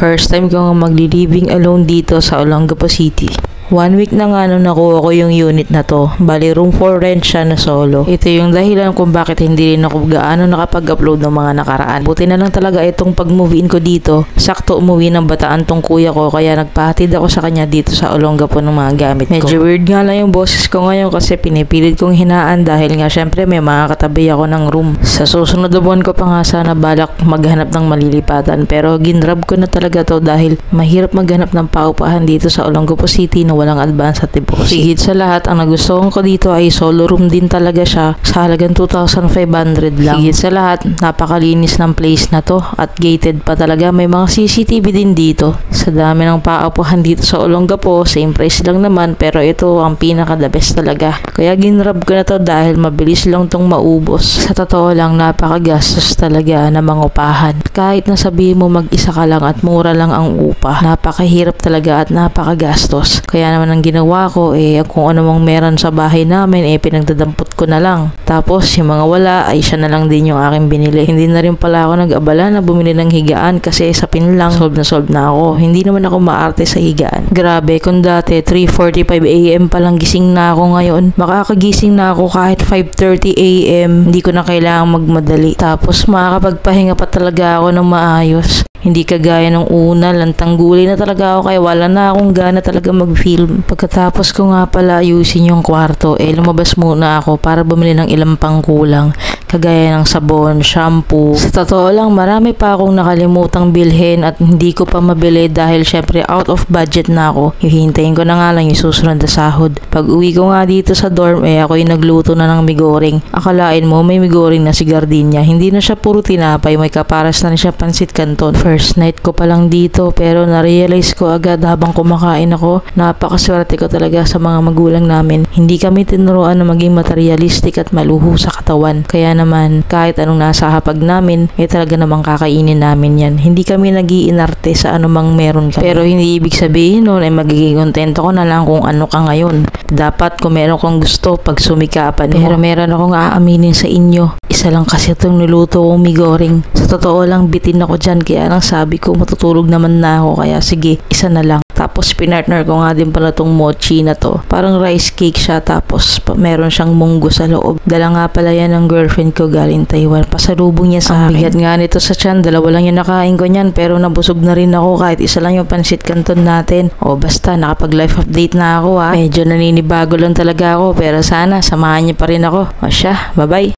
First time ko nga magli-living alone dito sa Olongapo City. 1 week na nga nung nakuha ko yung unit na to. Bali, room for rent siya na solo. Ito yung dahilan kung bakit hindi rin ako gaano nakapag-upload ng mga nakaraan. Buti na lang talaga itong pag-move in ko dito. Sakto umuwi ng Bataan tong kuya ko, kaya nagpahatid ako sa kanya dito sa Olongapo ng mga gamit ko. Medyo weird nga lang yung boses ko ngayon kasi pinipilit kong hinaan dahil nga syempre may mga katabi ako ng room. Sa susunod na buwan ko pa nga sana balak maghanap ng malilipatan, pero ginrab ko na talaga to dahil mahirap maghanap ng paupahan dito sa Olongapo City na walang advance at deposit. Higit sa lahat, ang nagustuhan ko dito ay solo room din talaga siya sa halagang 2,500 lang. Higit sa lahat, napakalinis ng place na to at gated pa talaga. May mga CCTV din dito. Sa dami ng paupuhan dito sa Olongapo, same price lang naman, pero ito ang pinaka the best talaga. Kaya ginrab ko na to dahil mabilis lang tong maubos. Sa totoo lang, napakagastos talaga na mangupahan. Kahit na sabihin mo mag-isa ka lang at mura lang ang upa, napakahirap talaga at napakagastos. Kaya naman ang ginawa ko kung ano mang meron sa bahay namin pinagdadampot ko na lang. Tapos yung mga wala ay siya na lang din yung aking binili. Hindi na rin pala ako nag-abala na bumili ng higaan kasi sa pin lang solve na ako. Hindi naman ako maarte sa higaan. Grabe, kung dati 3:45 AM pa lang gising na ako, ngayon makakagising na ako kahit 5:30 AM. Hindi ko na kailangang magmadali. Tapos makakapagpahinga pa talaga ako ng maayos. Hindi kagaya nung una, lantang gulay na talaga ako kaya wala na akong gana talaga mag-film. Pagkatapos ko nga pala ayusin yung kwarto, lumabas muna ako para bumili ng ilang pangkulang. Kagaya ng sabon, shampoo. Sa totoo lang, marami pa akong nakalimutang bilhin at hindi ko pa mabili dahil syempre out of budget na ako. Hihintayin ko na nga lang yung susunod na sahod. Pag uwi ko nga dito sa dorm, ako yung nagluto na ng migoring. Akalain mo, may migoring na si Gardenia. Hindi na siya puro tinapay, may kaparas na siya pansit canton. First night ko pa lang dito, pero na-realize ko agad habang kumakain ako, napakaswerte ko talaga sa mga magulang namin. Hindi kami tinuruan na maging materialistic at maluho sa katawan. Kaya naman, kahit anong nasa hapag namin, talaga namang kakainin namin yan. Hindi kami nag-iinarte sa anumang meron kami. Pero hindi ibig sabihin nun magiging kontento ko na lang kung ano ka ngayon. Dapat kung meron kang gusto, pag sumikapan mo. Pero meron akong aaminin sa inyo. Isa lang kasi itong niluto kong migoring. Sa totoo lang, bitin ako dyan. Kaya lang sabi ko, matutulog naman na ako. Kaya sige, isa na lang. Tapos pinartner ko nga din pala tong mochi na to. Parang rice cake siya, tapos meron siyang munggo sa loob. Dala nga pala yan ng girlfriend ko galing Taiwan. Pasalubong niya sa akin. Bigat nga nito sa tiyan, 2 lang yung nakain ko niyan, pero nabusog na rin ako kahit isa lang yung pansit canton natin. Basta nakapag life update na ako. Medyo naninibago lang talaga ako, pero sana samahan niyo pa rin ako. Siya, bye bye.